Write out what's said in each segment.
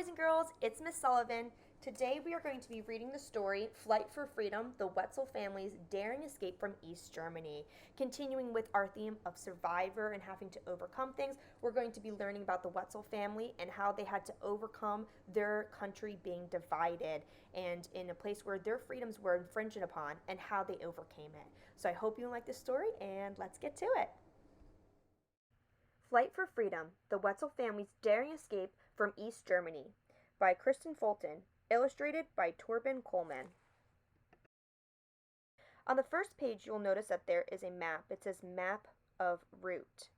boys and girls, it's Miss Sullivan. Today we are going to be reading the story Flight for Freedom, the Wetzel family's daring escape from East Germany. Continuing with our theme of survivor and having to overcome things, we're going to be learning about the Wetzel family and how they had to overcome their country being divided and in a place where their freedoms were infringed upon and how they overcame it. So I hope you like this story and let's get to it. Flight for Freedom, the Wetzel family's daring escape from East Germany by Kristen Fulton, illustrated by Torben Coleman. On the first page, you'll notice that there is a map. It says Map of Route.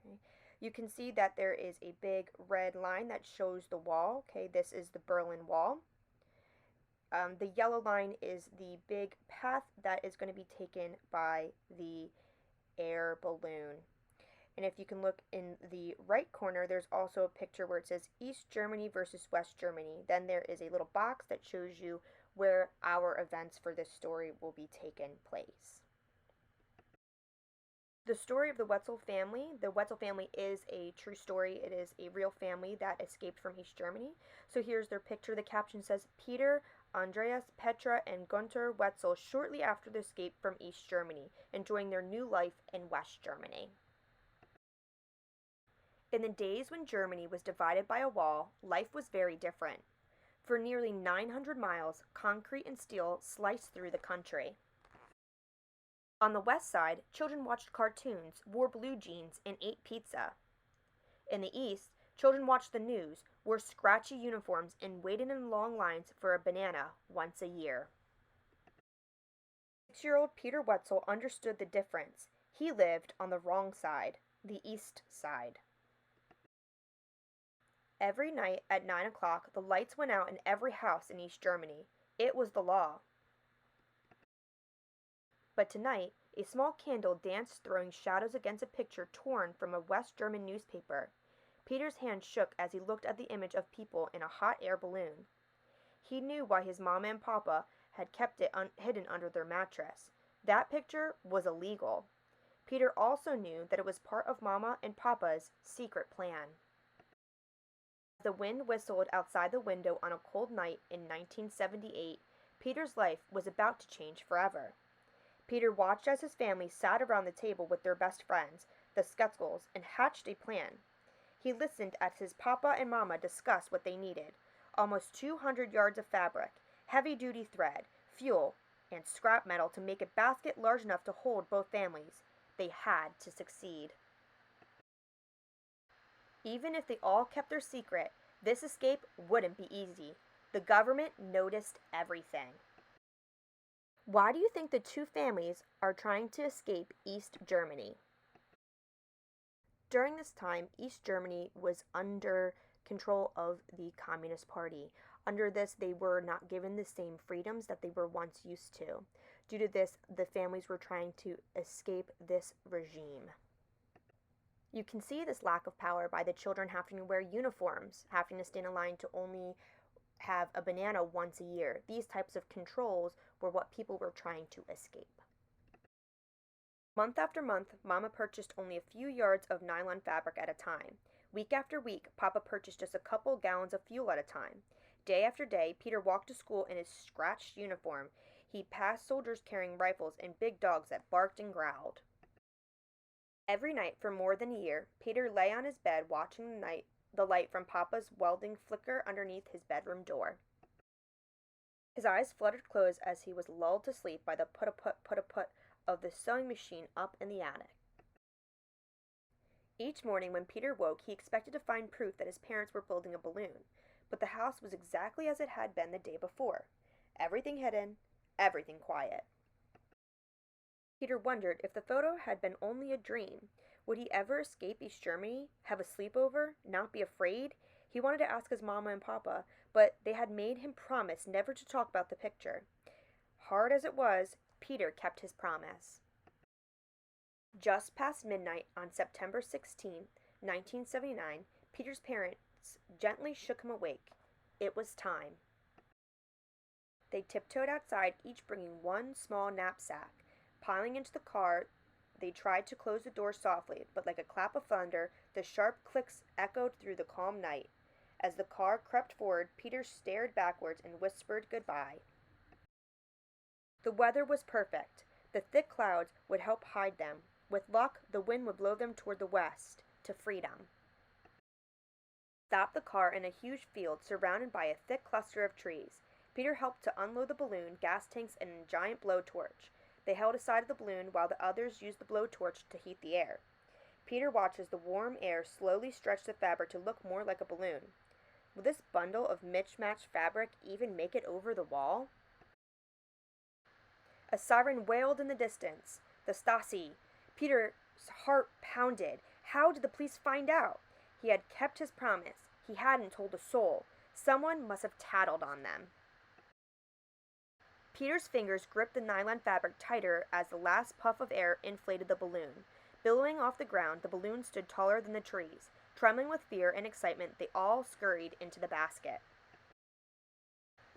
Okay. You can see that there is a big red line that shows the wall. Okay, this is the Berlin Wall. The yellow line is the big path that is going to be taken by the air balloon. And if you can look in the right corner, there's also a picture where it says East Germany versus West Germany. Then there is a little box that shows you where our events for this story will be taken place. The story of the Wetzel family. The Wetzel family is a true story. It is a real family that escaped from East Germany. So here's their picture. The caption says, Peter, Andreas, Petra, and Gunther Wetzel shortly after the escape from East Germany, enjoying their new life in West Germany. In the days when Germany was divided by a wall, life was very different. For nearly 900 miles, concrete and steel sliced through the country. On the west side, children watched cartoons, wore blue jeans, and ate pizza. In the east, children watched the news, wore scratchy uniforms, and waited in long lines for a banana once a year. 6-year-old Peter Wetzel understood the difference. He lived on the wrong side, the east side. Every night at 9 o'clock, the lights went out in every house in East Germany. It was the law. But tonight, a small candle danced, throwing shadows against a picture torn from a West German newspaper. Peter's hand shook as he looked at the image of people in a hot air balloon. He knew why his mama and papa had kept it hidden under their mattress. That picture was illegal. Peter also knew that it was part of Mama and Papa's secret plan. The wind whistled outside the window on a cold night in 1978. Peter's life was about to change forever. Peter watched as his family sat around the table with their best friends, the Skutzels, and hatched a plan. He listened as his papa and mama discussed what they needed: almost 200 yards of fabric, heavy-duty thread, fuel, and scrap metal to make a basket large enough to hold both families. They had to succeed. Even if they all kept their secret, this escape wouldn't be easy. The government noticed everything. Why do you think the two families are trying to escape East Germany? During this time, East Germany was under control of the Communist Party. Under this, they were not given the same freedoms that they were once used to. Due to this, the families were trying to escape this regime. You can see this lack of power by the children having to wear uniforms, having to stand in line to only have a banana once a year. These types of controls were what people were trying to escape. Month after month, Mama purchased only a few yards of nylon fabric at a time. Week after week, Papa purchased just a couple gallons of fuel at a time. Day after day, Peter walked to school in his scratched uniform. He passed soldiers carrying rifles and big dogs that barked and growled. Every night for more than a year, Peter lay on his bed watching the light from Papa's welding flicker underneath his bedroom door. His eyes fluttered closed as he was lulled to sleep by the put-a-put of the sewing machine up in the attic. Each morning when Peter woke, he expected to find proof that his parents were building a balloon, but the house was exactly as it had been the day before. Everything hidden, everything quiet. Peter wondered if the photo had been only a dream. Would he ever escape East Germany, have a sleepover, not be afraid? He wanted to ask his mama and papa, but they had made him promise never to talk about the picture. Hard as it was, Peter kept his promise. Just past midnight on September 16, 1979, Peter's parents gently shook him awake. It was time. They tiptoed outside, each bringing one small knapsack. Piling into the car, they tried to close the door softly, but like a clap of thunder, the sharp clicks echoed through the calm night. As the car crept forward, Peter stared backwards and whispered goodbye. The weather was perfect. The thick clouds would help hide them. With luck, the wind would blow them toward the west, to freedom. Stopped the car in a huge field surrounded by a thick cluster of trees. Peter helped to unload the balloon, gas tanks, and a giant blowtorch. They held a side of the balloon while the others used the blowtorch to heat the air. Peter watched as the warm air slowly stretched the fabric to look more like a balloon. Will this bundle of mismatched fabric even make it over the wall? A siren wailed in the distance. The Stasi. Peter's heart pounded. How did the police find out? He had kept his promise. He hadn't told a soul. Someone must have tattled on them. Peter's fingers gripped the nylon fabric tighter as the last puff of air inflated the balloon. Billowing off the ground, the balloon stood taller than the trees. Trembling with fear and excitement, they all scurried into the basket.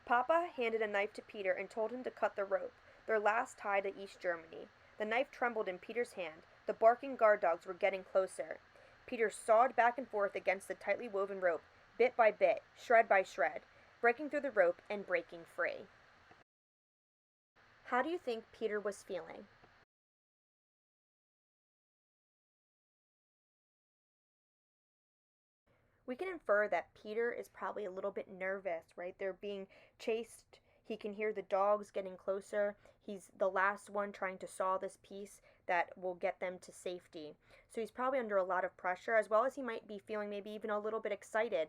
Papa handed a knife to Peter and told him to cut the rope, their last tie to East Germany. The knife trembled in Peter's hand. The barking guard dogs were getting closer. Peter sawed back and forth against the tightly woven rope, bit by bit, shred by shred, breaking through the rope and breaking free. How do you think Peter was feeling? We can infer that Peter is probably a little bit nervous, right? They're being chased. He can hear the dogs getting closer. He's the last one trying to saw this piece that will get them to safety. So he's probably under a lot of pressure, as well as he might be feeling maybe even a little bit excited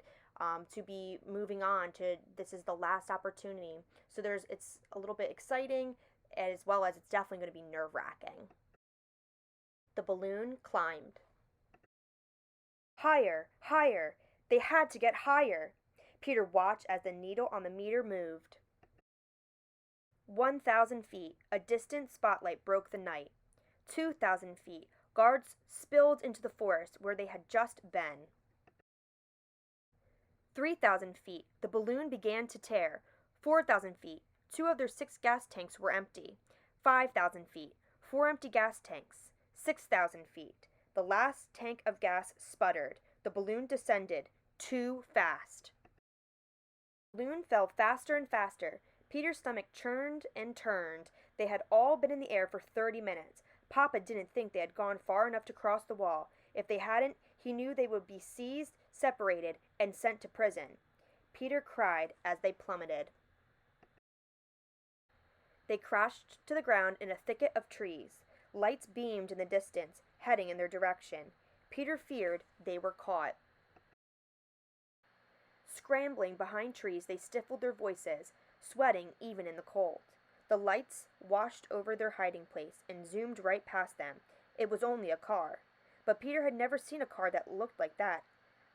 to be moving on to this is the last opportunity. So it's a little bit exciting, as well as it's definitely going to be nerve-wracking. The balloon climbed. Higher, higher. They had to get higher. Peter watched as the needle on the meter moved. 1,000 feet. A distant spotlight broke the night. 2,000 feet. Guards spilled into the forest where they had just been. 3,000 feet. The balloon began to tear. 4,000 feet. 2 of their 6 gas tanks were empty. 5,000 feet. 4 empty gas tanks. 6,000 feet. The last tank of gas sputtered. The balloon descended. Too fast. The balloon fell faster and faster. Peter's stomach churned and turned. They had all been in the air for 30 minutes. Papa didn't think they had gone far enough to cross the wall. If they hadn't, he knew they would be seized, separated, and sent to prison. Peter cried as they plummeted. They crashed to the ground in a thicket of trees. Lights beamed in the distance, heading in their direction. Peter feared they were caught. Scrambling behind trees, they stifled their voices, sweating even in the cold. The lights washed over their hiding place and zoomed right past them. It was only a car. But Peter had never seen a car that looked like that.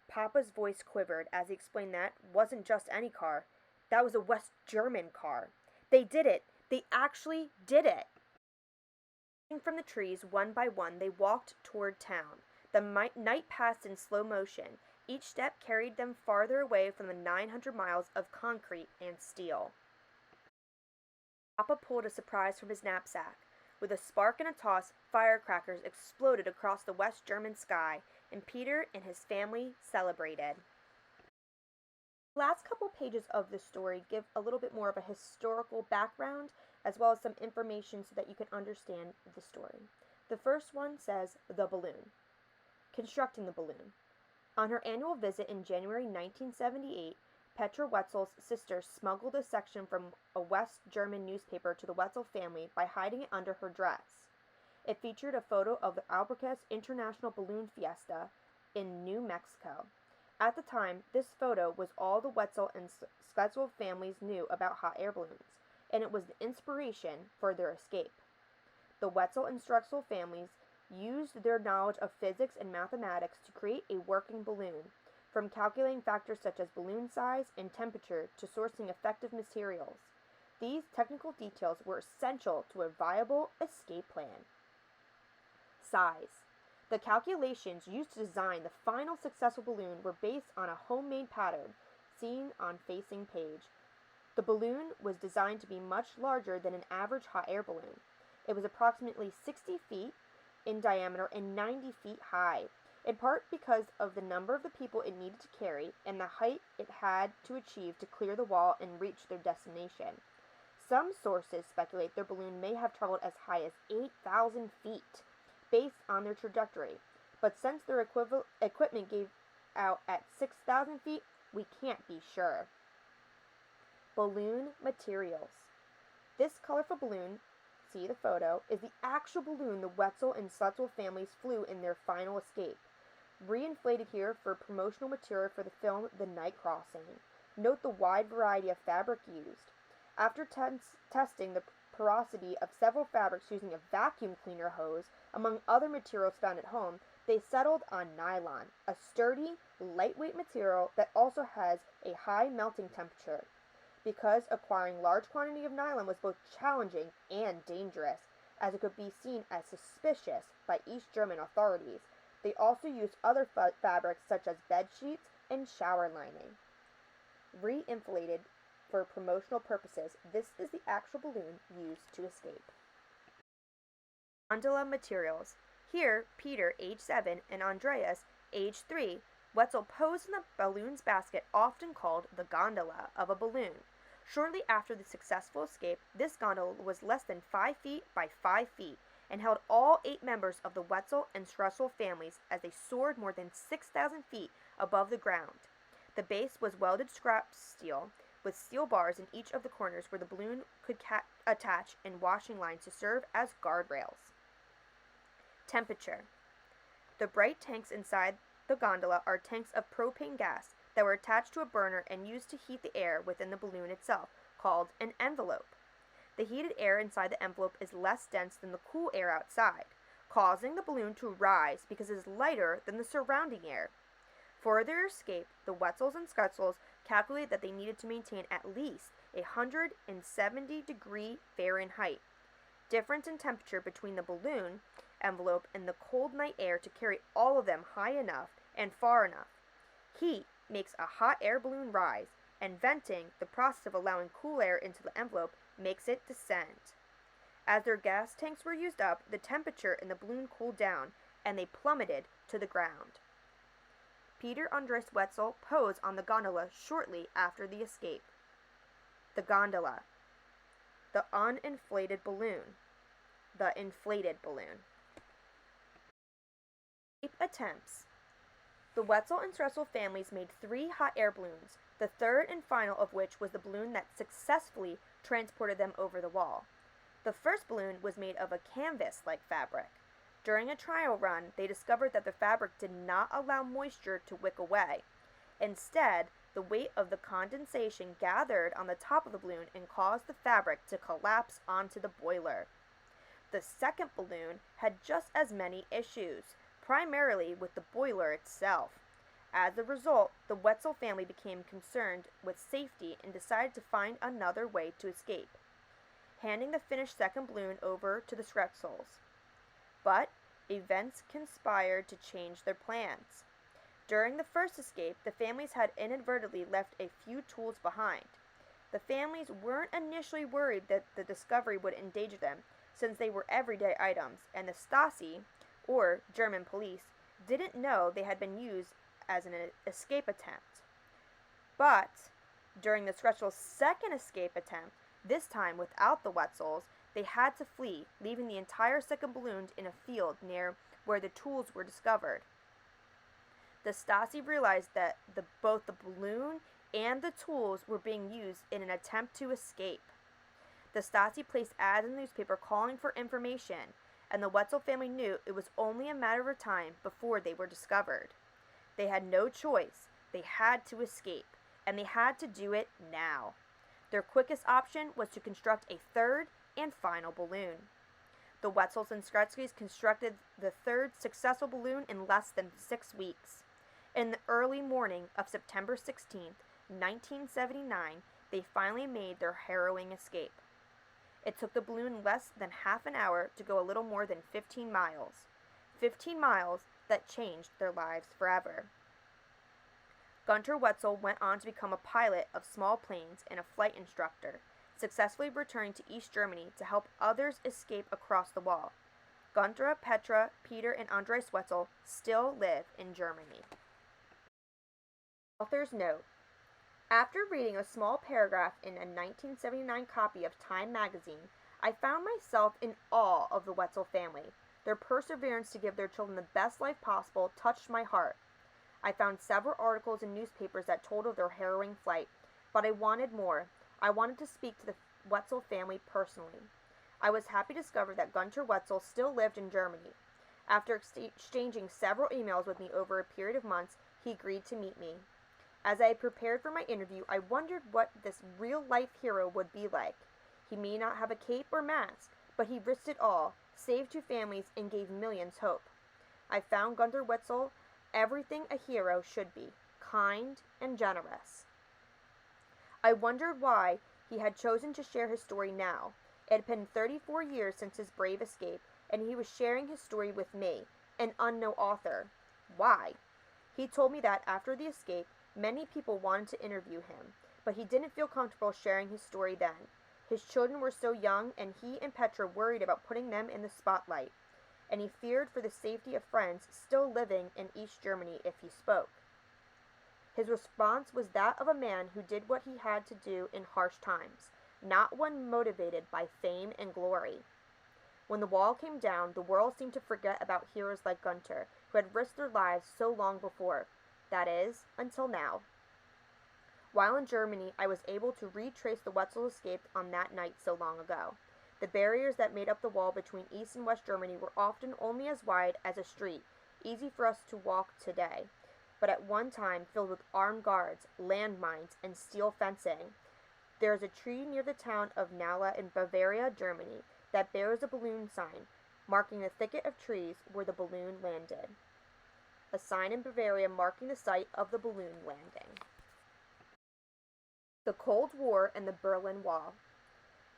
Papa's voice quivered as he explained that wasn't just any car. That was a West German car. They did it! They actually did it! From the trees, one by one, they walked toward town. The night passed in slow motion. Each step carried them farther away from the 900 miles of concrete and steel. Papa pulled a surprise from his knapsack. With a spark and a toss, firecrackers exploded across the West German sky, and Peter and his family celebrated. The last couple pages of this story give a little bit more of a historical background, as well as some information so that you can understand the story. The first one says, the balloon. Constructing the balloon. On her annual visit in January 1978, Petra Wetzel's sister smuggled a section from a West German newspaper to the Wetzel family by hiding it under her dress. It featured a photo of the Albuquerque International Balloon Fiesta in New Mexico. At the time, this photo was all the Wetzel and Schleswig families knew about hot air balloons, and it was the inspiration for their escape. The Wetzel and Strexel families used their knowledge of physics and mathematics to create a working balloon, from calculating factors such as balloon size and temperature to sourcing effective materials. These technical details were essential to a viable escape plan. Size. The calculations used to design the final successful balloon were based on a homemade pattern seen on facing page. The balloon was designed to be much larger than an average hot air balloon. It was approximately 60 feet in diameter and 90 feet high. in part because of the number of the people it needed to carry and the height it had to achieve to clear the wall and reach their destination. Some sources speculate their balloon may have traveled as high as 8,000 feet, based on their trajectory, but since their equipment gave out at 6,000 feet, we can't be sure. Balloon materials. This colorful balloon, see the photo, is the actual balloon the Wetzel and Slutzel families flew in their final escape. Reinflated here for promotional material for the film The Night Crossing. Note the wide variety of fabric used. After testing the porosity of several fabrics using a vacuum cleaner hose, among other materials found at home, they settled on nylon, a sturdy, lightweight material that also has a high melting temperature. Because acquiring large quantity of nylon was both challenging and dangerous, as it could be seen as suspicious by East German authorities, they also used other fabrics such as bed sheets and shower lining. Re-inflated for promotional purposes, this is the actual balloon used to escape. Gondola materials. Here, Peter, age 7, and Andreas, age 3, Wetzel posed in the balloon's basket often called the gondola of a balloon. Shortly after the successful escape, this gondola was less than 5 feet by 5 feet and held all 8 members of the Wetzel and Stressel families as they soared more than 6,000 feet above the ground. The base was welded scrap steel with steel bars in each of the corners where the balloon could attach and washing lines to serve as guardrails. Temperature. The bright tanks inside the gondola are tanks of propane gas that were attached to a burner and used to heat the air within the balloon itself, called an envelope. The heated air inside the envelope is less dense than the cool air outside, causing the balloon to rise because it is lighter than the surrounding air. For their escape, the Wetzels and Skutzels calculated that they needed to maintain at least 170-degree Fahrenheit difference in temperature between the balloon envelope and the cold night air to carry all of them high enough and far enough. Heat makes a hot air balloon rise, and venting, the process of allowing cool air into the envelope, makes it descend. As their gas tanks were used up, the temperature in the balloon cooled down, and they plummeted to the ground. Peter Andreas Wetzel posed on the gondola shortly after the escape. The gondola. The uninflated balloon. The inflated balloon. Escape attempts. The Wetzel and Stressel families made 3 hot air balloons, the third and final of which was the balloon that successfully transported them over the wall. The first balloon was made of a canvas-like fabric. During a trial run, they discovered that the fabric did not allow moisture to wick away. Instead, the weight of the condensation gathered on the top of the balloon and caused the fabric to collapse onto the boiler. The second balloon had just as many issues, primarily with the boiler itself. As a result, the Wetzel family became concerned with safety and decided to find another way to escape, handing the finished second balloon over to the Stretzels. But events conspired to change their plans. During the first escape, the families had inadvertently left a few tools behind. The families weren't initially worried that the discovery would endanger them, since they were everyday items, and the Stasi, or German police, didn't know they had been used as an escape attempt. But during the Stretzel's second escape attempt, this time without the Wetzels, they had to flee, leaving the entire second balloon in a field near where the tools were discovered. The Stasi realized that both the balloon and the tools were being used in an attempt to escape. The Stasi placed ads in the newspaper calling for information, and the Wetzel family knew it was only a matter of time before they were discovered. They had no choice. They had to escape, and they had to do it now. Their quickest option was to construct a third and final balloon. The Wetzels and Skretskys constructed the third successful balloon in less than 6 weeks. In the early morning of September 16, 1979, they finally made their harrowing escape. It took the balloon less than half an hour to go a little more than 15 miles. 15 miles that changed their lives forever. Gunter Wetzel went on to become a pilot of small planes and a flight instructor, successfully returning to East Germany to help others escape across the wall. Gunther, Petra, Peter, and Andreas Wetzel still live in Germany. Author's note. After reading a small paragraph in a 1979 copy of Time magazine, I found myself in awe of the Wetzel family. Their perseverance to give their children the best life possible touched my heart. I found several articles in newspapers that told of their harrowing flight, but I wanted more. I wanted to speak to the Wetzel family personally. I was happy to discover that Gunther Wetzel still lived in Germany. After exchanging several emails with me over a period of months, he agreed to meet me. As I prepared for my interview, I wondered what this real-life hero would be like. He may not have a cape or mask, but he risked it all, saved 2 families, and gave millions hope. I found Gunther Wetzel everything a hero should be, kind and generous. I wondered why he had chosen to share his story now. It had been 34 years since his brave escape, and he was sharing his story with me, an unknown author. Why? He told me that after the escape, many people wanted to interview him, but he didn't feel comfortable sharing his story then. His children were so young, and he and Petra worried about putting them in the spotlight, and he feared for the safety of friends still living in East Germany if he spoke. His response was that of a man who did what he had to do in harsh times, not one motivated by fame and glory. When the wall came down, the world seemed to forget about heroes like Gunther, who had risked their lives so long before. That is, until now. While in Germany, I was able to retrace the Wetzel escape on that night so long ago. The barriers that made up the wall between East and West Germany were often only as wide as a street, easy for us to walk today, but at one time filled with armed guards, landmines, and steel fencing. There is a tree near the town of Naula in Bavaria, Germany, that bears a balloon sign, marking the thicket of trees where the balloon landed. A sign in Bavaria marking the site of the balloon landing. The Cold War and the Berlin Wall.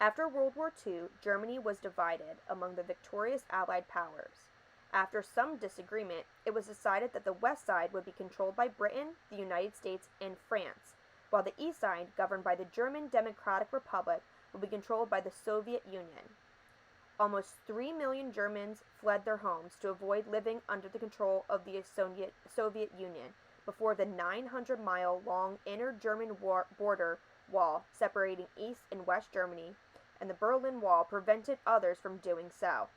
After World War II, Germany was divided among the victorious Allied powers. After some disagreement, it was decided that the west side would be controlled by Britain, the United States, and France, while the east side, governed by the German Democratic Republic, would be controlled by the Soviet Union. Almost 3 million Germans fled their homes to avoid living under the control of the Soviet Union before the 900-mile-long inner German border wall separating East and West Germany and the Berlin Wall prevented others from doing so.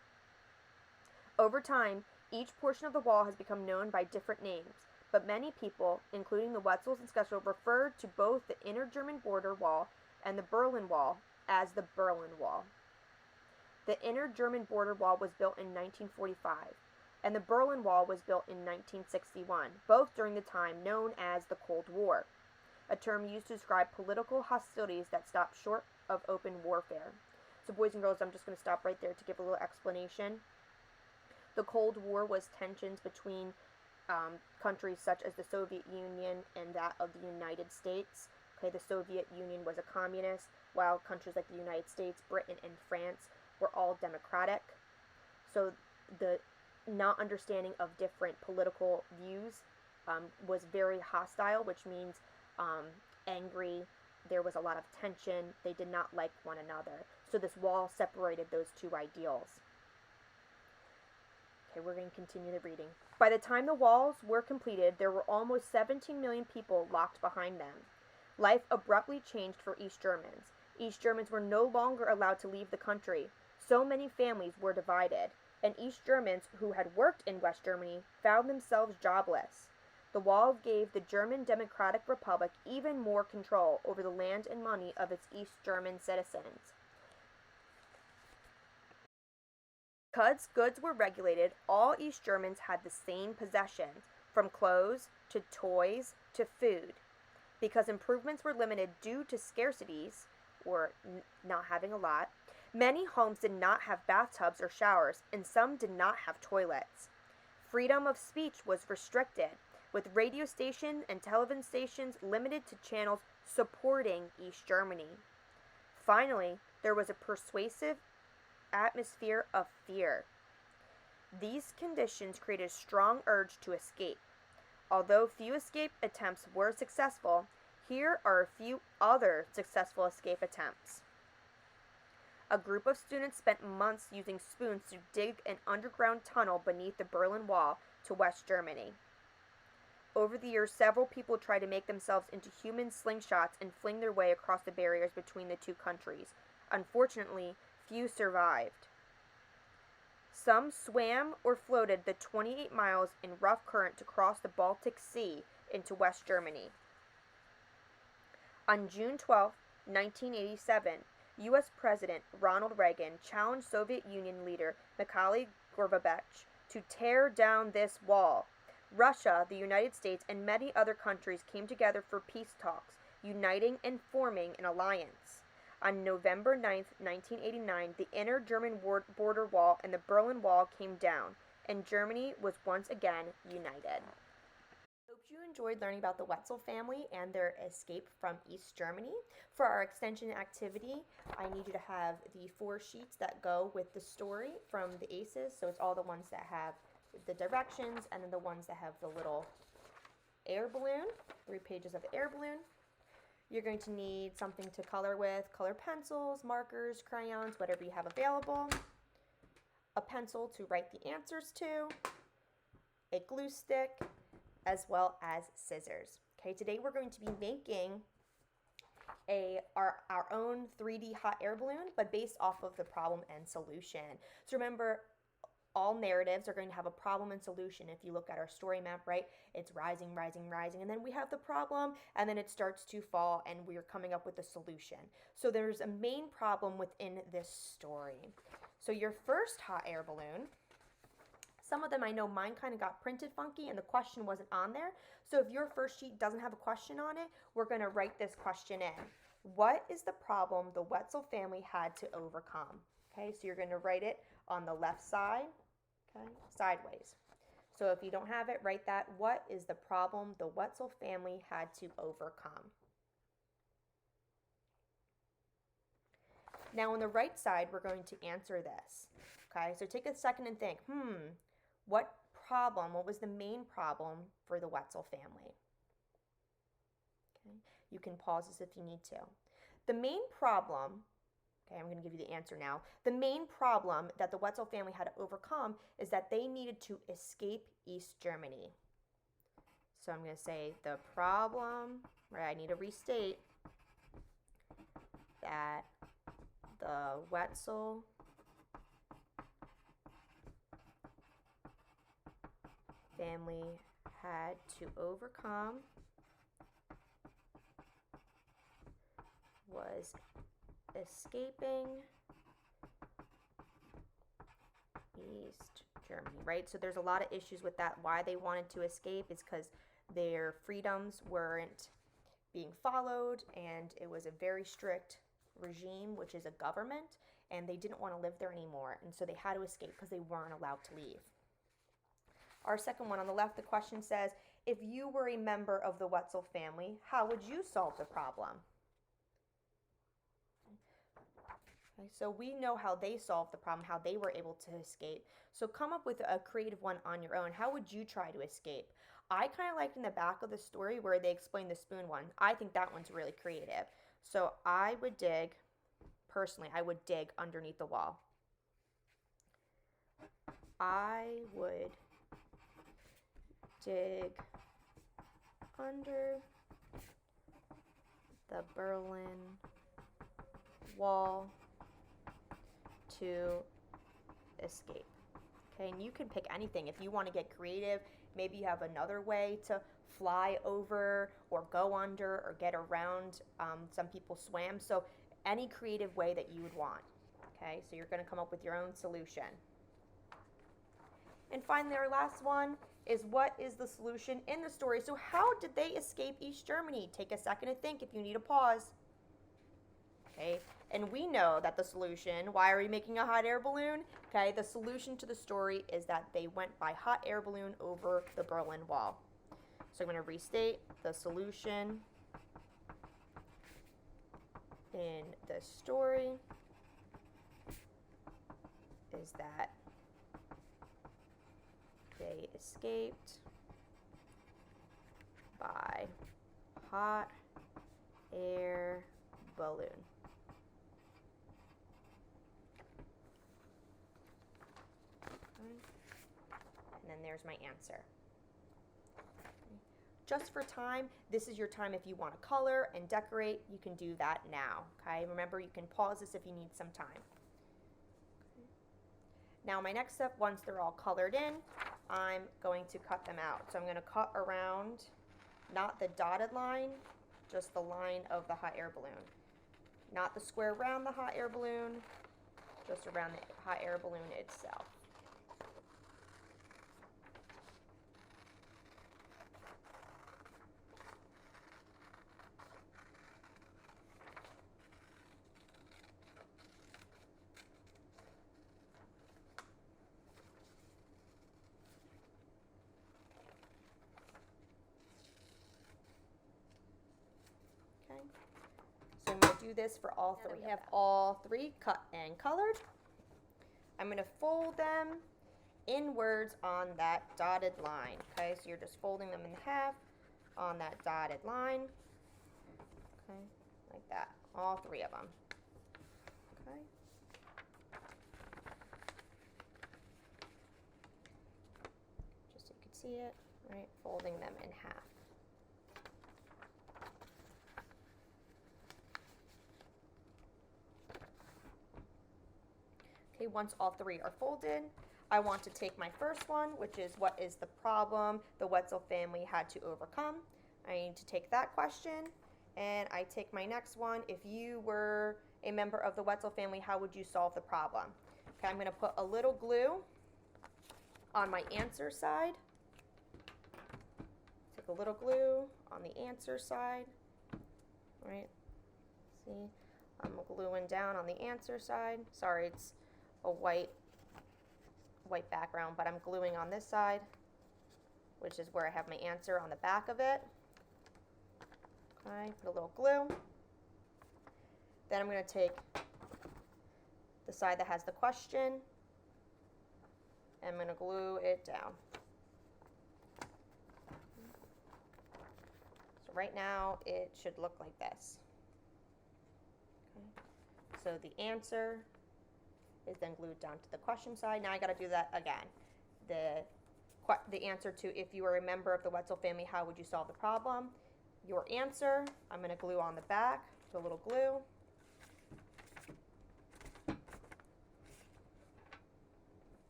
Over time, each portion of the wall has become known by different names, but many people, including the Wetzels and Sketchel, referred to both the inner German border wall and the Berlin Wall as the Berlin Wall. The inner German border wall was built in 1945, and the Berlin Wall was built in 1961, both during the time known as the Cold War, a term used to describe political hostilities that stopped short of open warfare. So boys and girls, I'm just going to stop right there to give a little explanation. The Cold War was tensions between countries such as the Soviet Union and that of the United States. Okay, the Soviet Union was a communist, while countries like the United States, Britain, and France were all democratic. So the not understanding of different political views was very hostile, which means angry. There was a lot of tension. They did not like one another. So this wall separated those two ideals. Okay, we're going to continue the reading. By the time the walls were completed, there were almost 17 million people locked behind them. Life abruptly changed for East Germans. East Germans were no longer allowed to leave the country. So many families were divided, and East Germans who had worked in West Germany found themselves jobless. The wall gave the German Democratic Republic even more control over the land and money of its East German citizens. Because goods were regulated, all East Germans had the same possessions, from clothes to toys to food. Because improvements were limited due to scarcities, or not having a lot, many homes did not have bathtubs or showers, and some did not have toilets. Freedom of speech was restricted, with radio stations and television stations limited to channels supporting East Germany. Finally, there was a persuasive atmosphere of fear. These conditions created a strong urge to escape. Although few escape attempts were successful, here are a few other successful escape attempts. A group of students spent months using spoons to dig an underground tunnel beneath the Berlin Wall to West Germany. Over the years, several people tried to make themselves into human slingshots and fling their way across the barriers between the two countries. Unfortunately, few survived. Some swam or floated the 28 miles in rough current to cross the Baltic Sea into West Germany. On June 12, 1987, U.S. President Ronald Reagan challenged Soviet Union leader Mikhail Gorbachev to tear down this wall. Russia, the United States, and many other countries came together for peace talks, uniting and forming an alliance. On November 9, 1989, the inner German border wall and the Berlin Wall came down, and Germany was once again united. Hope you enjoyed learning about the Wetzel family and their escape from East Germany. For our extension activity, I need you to have the 4 sheets that go with the story from the ACEs. So it's all the ones that have the directions and then the ones that have the little air balloon, 3 pages of air balloon. You're going to need something to color with, color pencils, markers, crayons, whatever you have available. A pencil to write the answers to, a glue stick, as well as scissors. Okay, today we're going to be making our own 3D hot air balloon, but based off of the problem and solution. So remember, all narratives are going to have a problem and solution. If you look at our story map, right, it's rising, rising, rising, and then we have the problem, and then it starts to fall, and we're coming up with a solution. So there's a main problem within this story. So your first hot air balloon, some of them I know mine kind of got printed funky and the question wasn't on there. So if your first sheet doesn't have a question on it, we're going to write this question in. What is the problem the Wetzel family had to overcome? Okay, so you're going to write it on the left side, okay, sideways. So if you don't have it, write that. What is the problem the Wetzel family had to overcome? Now on the right side, we're going to answer this. Okay, so take a second and think, what was the main problem for the Wetzel family? Okay, you can pause this if you need to. The main problem, okay, I'm going to give you the answer now. The main problem that the Wetzel family had to overcome is that they needed to escape East Germany. So I'm going to say the problem, right, I need to restate that the Wetzel family had to overcome was escaping East Germany, right? So there's a lot of issues with that. Why they wanted to escape is because their freedoms weren't being followed, and it was a very strict regime, which is a government, and they didn't want to live there anymore, and so they had to escape because they weren't allowed to leave. Our second one on the left, the question says, if you were a member of the Wetzel family, how would you solve the problem? Okay, so we know how they solved the problem, how they were able to escape. So come up with a creative one on your own. How would you try to escape? I kind of liked in the back of the story where they explain the spoon one. I think that one's really creative. So I would dig, personally, I would dig underneath the wall. I would dig under the Berlin Wall to escape. Okay, and you can pick anything. If you want to get creative, maybe you have another way to fly over or go under or get around. Some people swam, so any creative way that you would want. Okay, so you're going to come up with your own solution. And finally, our last one is, what is the solution in the story? So how did they escape East Germany? Take a second to think if you need a pause. Okay, and we know that the solution, why are we making a hot air balloon? Okay, the solution to the story is that they went by hot air balloon over the Berlin Wall. So I'm going to restate the solution in the story is that they escaped by hot air balloon. then there's my answer. Just for time, this is your time if you want to color and decorate, you can do that now, okay? Remember, you can pause this if you need some time. Now my next step, once they're all colored in, I'm going to cut them out. So I'm going to cut around, not the dotted line, just the line of the hot air balloon. Not the square around the hot air balloon, just around the hot air balloon itself. So I'm going to do this for all three. We have all three cut and colored. I'm going to fold them inwards on that dotted line. Okay, so you're just folding them in half on that dotted line. Okay, like that. All three of them. Okay. Just so you can see it, right? Folding them in half. Okay, once all three are folded, I want to take my first one, which is what is the problem the Wetzel family had to overcome. I need to take that question, and I take my next one. If you were a member of the Wetzel family, how would you solve the problem? Okay, I'm going to put a little glue on my answer side. Take a little glue on the answer side. All right, see, I'm gluing down on the answer side. Sorry, it's a white background, but I'm gluing on this side, which is where I have my answer on the back of it. Okay, put a little glue. Then I'm going to take the side that has the question, and I'm going to glue it down. So right now it should look like this. Okay. So the answer is then glued down to the question side. Now I got to do that again. The answer to, if you were a member of the Wetzel family, how would you solve the problem? Your answer, I'm going to glue on the back, put a little glue.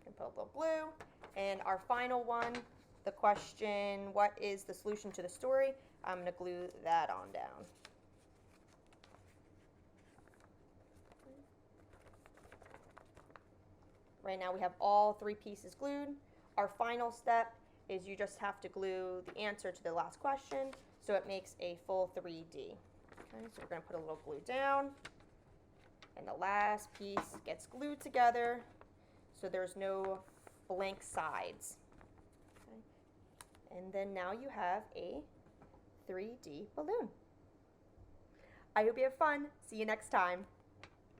And put a little glue. And our final one, the question, what is the solution to the story? I'm going to glue that on down. Right now we have all three pieces glued. Our final step is you just have to glue the answer to the last question so it makes a full 3D. Okay, so we're going to put a little glue down, and the last piece gets glued together so there's no blank sides. Okay. And then now you have a 3D balloon. I hope you have fun. See you next time.